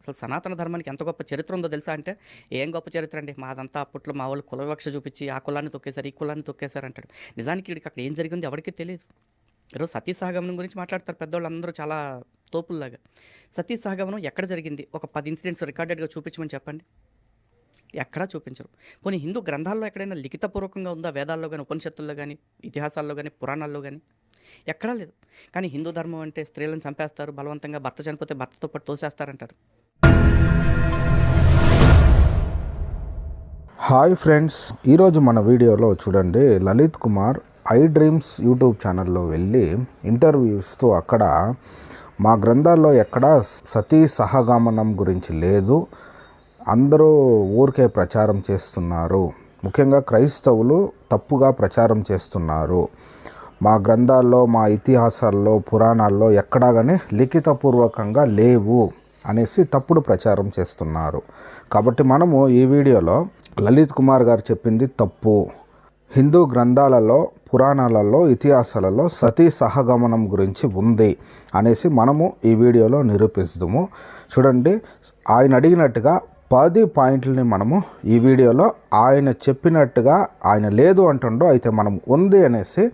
అసలు సనాతన ధర్మానికి ఎంత గొప్ప చరిత్ర ఉందో తెలుసా అంటే, ఏం గొప్ప చరిత్ర అండి. మాదంతా అప్పట్లో మా వాళ్ళు కుల వివక్ష చూపించి, ఆ కులాన్ని తొక్కేసారు, ఈ కులాన్ని తొక్కేసారు అంటాడు. నిజానికి ఈడికి అక్కడ ఏం జరిగిందో ఎవరికీ తెలీదు. ఈరోజు సతీ సహగమనం గురించి మాట్లాడతారు పెద్దోళ్ళందరూ చాలా తోపుల్లాగా. సతీ సహగమనం ఎక్కడ జరిగింది? ఒక 10 ఇన్సిడెంట్స్ రికార్డెడ్‌గా చూపించమని చెప్పండి. ఎక్కడా చూపించరు. పోనీ హిందూ గ్రంథాల్లో ఎక్కడైనా లిఖితపూర్వకంగా ఉందా? వేదాల్లో గాని, ఉపనిషత్తుల్లో గాని, ఇతిహాసాల్లో గాని, పురాణాల్లో గాని? ఎక్కడా లేదు. కానీ హిందూ ధర్మం అంటే స్త్రీలను చంపేస్తారు, బలవంతంగా భర్త చనిపోతే భర్తతో పాటు తోసేస్తారంటారు. హాయ్ ఫ్రెండ్స్, ఈరోజు మన వీడియోలో చూడండి, Lalit Kumar I dreams YouTube ఛానల్లో వెళ్ళి ఇంటర్వ్యూ ఇస్తూ అక్కడ మా గ్రంథాల్లో ఎక్కడా సతీ సహగమనం గురించి లేదు, అందరూ ఊరికే ప్రచారం చేస్తున్నారు, ముఖ్యంగా క్రైస్తవులు తప్పుగా ప్రచారం చేస్తున్నారు, మా గ్రంథాల్లో మా ఇతిహాసాల్లో పురాణాల్లో ఎక్కడా కానీ లిఖితపూర్వకంగా లేవు అనేసి తప్పుడు ప్రచారం చేస్తున్నారు. కాబట్టి మనము ఈ వీడియోలో లలిత్ కుమార్ గారు చెప్పింది తప్పు, హిందూ గ్రంథాలలో పురాణాలలో ఇతిహాసాలలో సతీ సహగమనం గురించి ఉంది అనేసి మనము ఈ వీడియోలో నిరూపిస్తాము. చూడండి, ఆయన అడిగినట్టుగా 10 పాయింట్లని మనము ఈ వీడియోలో ఆయన చెప్పినట్టుగా ఆయన లేదు అంటుండో అయితే మనం ఉంది అనేసి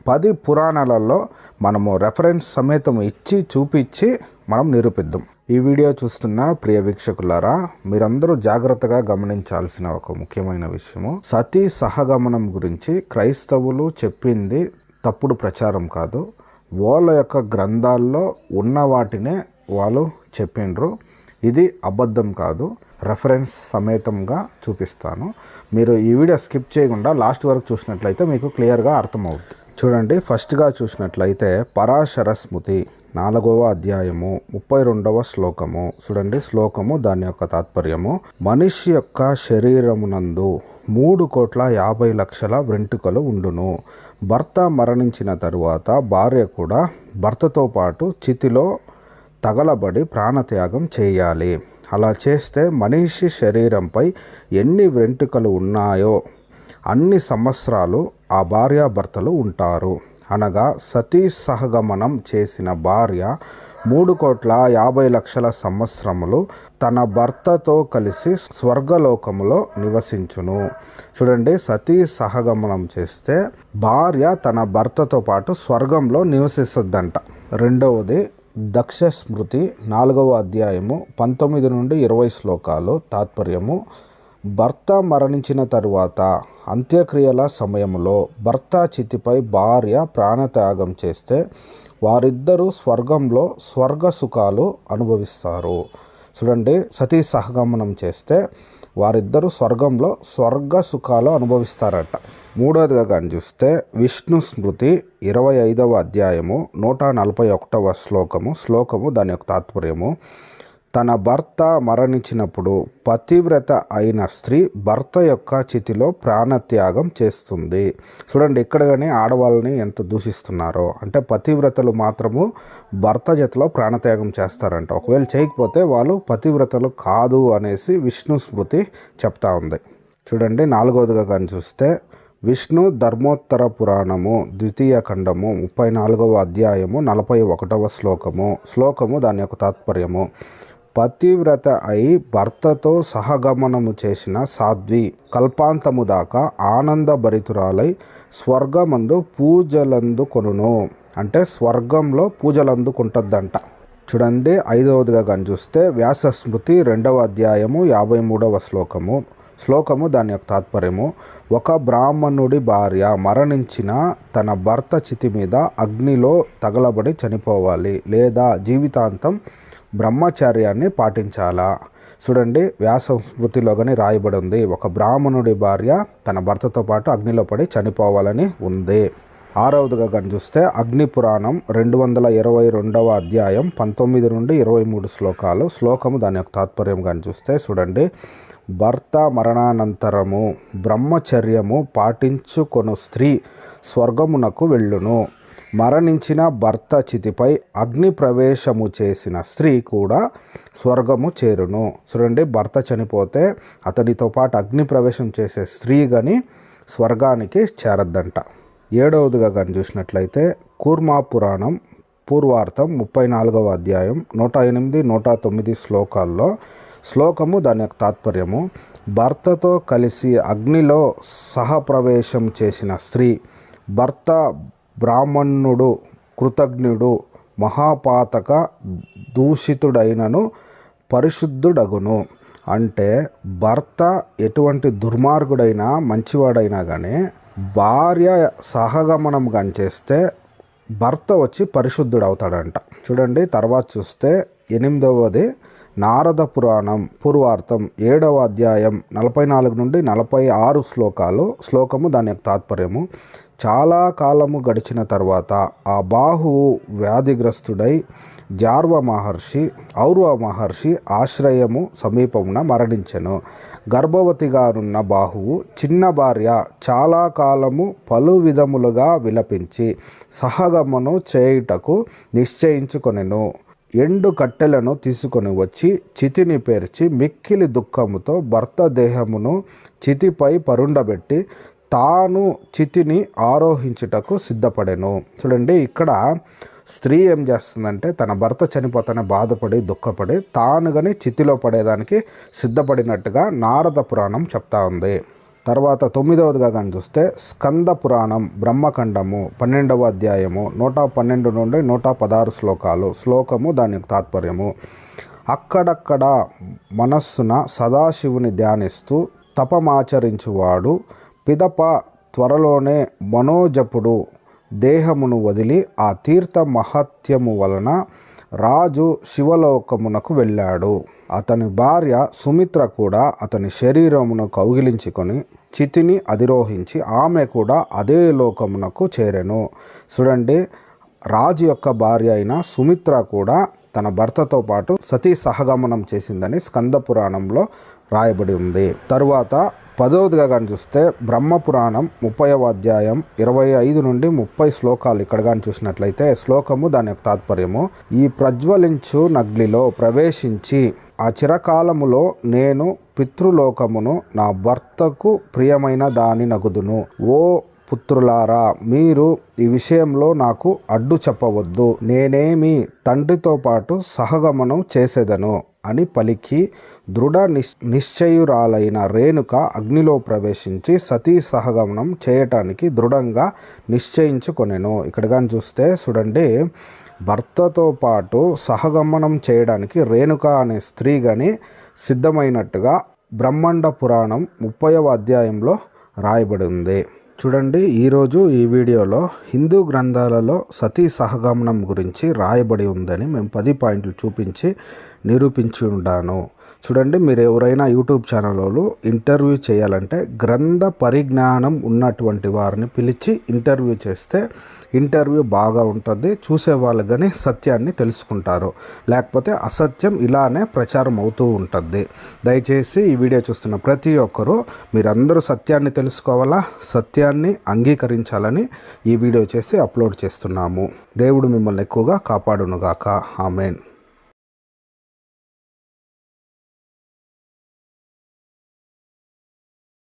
10 పురాణాలలో మనము రెఫరెన్స్ సమేతం ఇచ్చి చూపించి మనం నిరూపిద్దాం. ఈ వీడియో చూస్తున్న ప్రియ వీక్షకులారా, మీరందరూ జాగ్రత్తగా గమనించాల్సిన ఒక ముఖ్యమైన విషయము, సతీ సహగమనం గురించి క్రైస్తవులు చెప్పింది తప్పుడు ప్రచారం కాదు, వాళ్ళ యొక్క గ్రంథాల్లో ఉన్న వాటినే వాళ్ళు చెప్పిండ్రు. ఇది అబద్ధం కాదు, రెఫరెన్స్ సమేతంగా చూపిస్తాను. మీరు ఈ వీడియో స్కిప్ చేయకుండా లాస్ట్ వరకు చూసినట్లయితే మీకు క్లియర్గా అర్థమవుతుంది. చూడండి, ఫస్ట్గా చూసినట్లయితే పరాశర స్మృతి 4వ అధ్యాయము 32వ శ్లోకము. చూడండి, శ్లోకము దాని యొక్క తాత్పర్యము, మనిషి యొక్క శరీరమునందు 3,50,00,000 వెంట్రుకలు ఉండును. భర్త మరణించిన తరువాత భార్య కూడా భర్తతో పాటు చితిలో తగలబడి ప్రాణత్యాగం చేయాలి. అలా చేస్తే మనిషి శరీరంపై ఎన్ని వెంట్రుకలు ఉన్నాయో అన్ని సంవత్సరాలు ఆ భార్యాభర్తలు ఉంటారు. అనగా సతీ సహగమనం చేసిన భార్య 3,50,00,000 సంవత్సరములు తన భర్తతో కలిసి స్వర్గలోకములో నివసించును. చూడండి, సతీ సహగమనం చేస్తే భార్య తన భర్తతో పాటు స్వర్గంలో నివసిస్తుందంట. రెండవది దక్ష స్మృతి 4వ అధ్యాయము 19 నుండి 20 శ్లోకాలు. తాత్పర్యము, భర్త మరణించిన తరువాత అంత్యక్రియల సమయంలో భర్త చితిపై భార్య ప్రాణత్యాగం చేస్తే వారిద్దరూ స్వర్గంలో స్వర్గ సుఖాలు అనుభవిస్తారు. చూడండి, సతీ సహగమనం చేస్తే వారిద్దరూ స్వర్గంలో స్వర్గ సుఖాలు అనుభవిస్తారట. మూడవదిగా కానీ చూస్తే విష్ణు స్మృతి 25వ అధ్యాయము 141వ శ్లోకము దాని యొక్క తాత్పర్యము, తన భర్త మరణించినప్పుడు పతివ్రత అయిన స్త్రీ భర్త యొక్క చితిలో ప్రాణత్యాగం చేస్తుంది. చూడండి, ఇక్కడ కానీ ఆడవాళ్ళని ఎంత దూషిస్తున్నారో, అంటే పతివ్రతలు మాత్రము భర్త జతలో ప్రాణత్యాగం చేస్తారంట. ఒకవేళ చేయకపోతే వాళ్ళు పతివ్రతలు కాదు అనేసి విష్ణు స్మృతి చెప్తా ఉంది. చూడండి, 4వదిగా కానీ చూస్తే విష్ణు ధర్మోత్తర పురాణము 2వ ఖండము 34వ అధ్యాయము 41వ శ్లోకము దాని యొక్క తాత్పర్యము, పతివ్రత అయి భర్తతో సహగమనము చేసిన సాధ్వి కల్పాంతము దాకా ఆనందభరితురాలై స్వర్గమందు పూజలందుకొనును. అంటే స్వర్గంలో పూజలందుకుంటుందంట. చూడండి, 5వదిగా కానీ చూస్తే వ్యాస స్మృతి 2వ అధ్యాయము 53వ శ్లోకము దాని యొక్క తాత్పర్యము, ఒక బ్రాహ్మణుడి భార్య మరణించిన తన భర్త చితి మీద అగ్నిలో తగలబడి చనిపోవాలి లేదా జీవితాంతం బ్రహ్మచర్యాన్ని పాటించాలా. చూడండి, వ్యాస స్మృతిలో కానీ రాయబడి ఉంది, ఒక బ్రాహ్మణుడి భార్య తన భర్తతో పాటు అగ్నిలో పడి చనిపోవాలని ఉంది. 6వదిగా కానీ చూస్తే అగ్ని పురాణం 222వ అధ్యాయం 19 నుండి 23 శ్లోకము దాని యొక్క తాత్పర్యం కానీ చూస్తే, చూడండి, భర్త మరణానంతరము బ్రహ్మచర్యము పాటించుకొను స్త్రీ స్వర్గమునకు వెళ్ళును. మరణించిన భర్త చితిపై అగ్ని ప్రవేశము చేసిన స్త్రీ కూడా స్వర్గము చేరును. చూడండి, భర్త చనిపోతే అతడితో పాటు అగ్ని ప్రవేశం చేసే స్త్రీ కానీ స్వర్గానికి చేరద్దంట. 7వదిగా కానీ చూసినట్లయితే కూర్మా పురాణం పూర్వార్థం 34వ అధ్యాయం 108, 109 శ్లోకాల్లో శ్లోకము దాని యొక్క తాత్పర్యము. భర్తతో కలిసి అగ్నిలో సహప్రవేశం చేసిన స్త్రీ భర్త బ్రాహ్మణుడు కృతజ్ఞుడు మహాపాతక దూషితుడైనను పరిశుద్ధుడగును. అంటే భర్త ఎటువంటి దుర్మార్గుడైనా మంచివాడైనా కానీ భార్య సహగమనం కానీ చేస్తే భర్త వచ్చి పరిశుద్ధుడు అవుతాడంట. చూడండి, తర్వాత చూస్తే 8వది నారద పురాణం పూర్వార్థం 7వ అధ్యాయం 44 నుండి 46 శ్లోకము దాని యొక్క తాత్పర్యము. చాలా కాలము గడిచిన తర్వాత ఆ బాహువు వ్యాధిగ్రస్తుడై ఔర్వ మహర్షి ఆశ్రయము సమీపమున మరణించెను. గర్భవతిగానున్న బాహువు చిన్న భార్య చాలా కాలము పలు విధములుగా విలపించి సహగమను చేయుటకు నిశ్చయించుకొనెను. ఎండు కట్టెలను తీసుకొని వచ్చి చితిని పేర్చి మిక్కిలి దుఃఖముతో భర్త దేహమును చితిపై పరుండబెట్టి తాను చితిని ఆరోహించుటకు సిద్ధపడెను. చూడండి, ఇక్కడ స్త్రీ ఏం చేస్తుందంటే తన భర్త చనిపోతానే బాధపడి దుఃఖపడి తాను కానీ చితిలో పడేదానికి సిద్ధపడినట్టుగా నారద పురాణం చెప్తా ఉంది. తర్వాత 9వదిగా కానీ చూస్తే స్కంద పురాణం బ్రహ్మఖండము 12వ అధ్యాయము 112 నుండి 116 శ్లోకము దాని యొక్క తాత్పర్యము. అక్కడక్కడ మనస్సున సదాశివుని ధ్యానిస్తూ తపమాచరించువాడు పిదప త్వరలోనే మనోజపుడు దేహమును వదిలి ఆ తీర్థ మహత్యము వలన రాజు శివలోకమునకు వెళ్ళాడు. అతని భార్య సుమిత్ర కూడా అతని శరీరమును కౌగిలించుకొని చితిని అధిరోహించి ఆమె కూడా అదే లోకమునకు చేరెను. చూడండి, రాజు యొక్క భార్య అయిన సుమిత్ర కూడా తన భర్తతో పాటు సతీ సహగమనం చేసిందని స్కంద పురాణంలో రాయబడి ఉంది. తరువాత 10వదిగా కానీ చూస్తే బ్రహ్మపురాణం 30వ అధ్యాయం 25 నుండి 30 శ్లోకాలు ఇక్కడ కానీ చూసినట్లయితే శ్లోకము దాని యొక్క తాత్పర్యము. ఈ ప్రజ్వలించు నగ్లిలో ప్రవేశించి ఆ చిరకాలములో నేను పితృలోకమును నా భర్తకు ప్రియమైన దాని నగుదును. ఓ పుత్రులారా, మీరు ఈ విషయంలో నాకు అడ్డు చెప్పవద్దు. నేనేమి తండ్రితో పాటు సహగమనం చేసేదను అని పలికి దృఢ నిశ్చయురాలైన రేణుక అగ్నిలో ప్రవేశించి సతీ సహగమనం చేయటానికి దృఢంగా నిశ్చయించుకొనెను. ఇక్కడ కానీ చూస్తే చూడండి, భర్తతో పాటు సహగమనం చేయడానికి రేణుక అనే స్త్రీ కానీ సిద్ధమైనట్టుగా బ్రహ్మాండ పురాణం 30వ అధ్యాయంలో రాయబడి ఉంది. చూడండి, ఈరోజు ఈ వీడియోలో హిందూ గ్రంథాలలో సతీ సహగమనం గురించి రాయబడి ఉందని మేము 10 పాయింట్లు చూపించి నిరూపించి ఉంటాను. చూడండి, మీరు ఎవరైనా యూట్యూబ్ ఛానల్లో ఇంటర్వ్యూ చేయాలంటే గ్రంథ పరిజ్ఞానం ఉన్నటువంటి వారిని పిలిచి ఇంటర్వ్యూ చేస్తే ఇంటర్వ్యూ బాగా ఉంటుంది. చూసే వాళ్ళు కానీ సత్యాన్ని తెలుసుకుంటారు, లేకపోతే అసత్యం ఇలానే ప్రచారం అవుతూ ఉంటుంది. దయచేసి ఈ వీడియో చూస్తున్న ప్రతి ఒక్కరూ మీరందరూ సత్యాన్ని తెలుసుకోవాలా, సత్యాన్ని అంగీకరించాలని ఈ వీడియో చేసి అప్లోడ్ చేస్తున్నాము. దేవుడు మిమ్మల్ని ఎక్కువగా కాపాడునుగాక. ఆమేన్.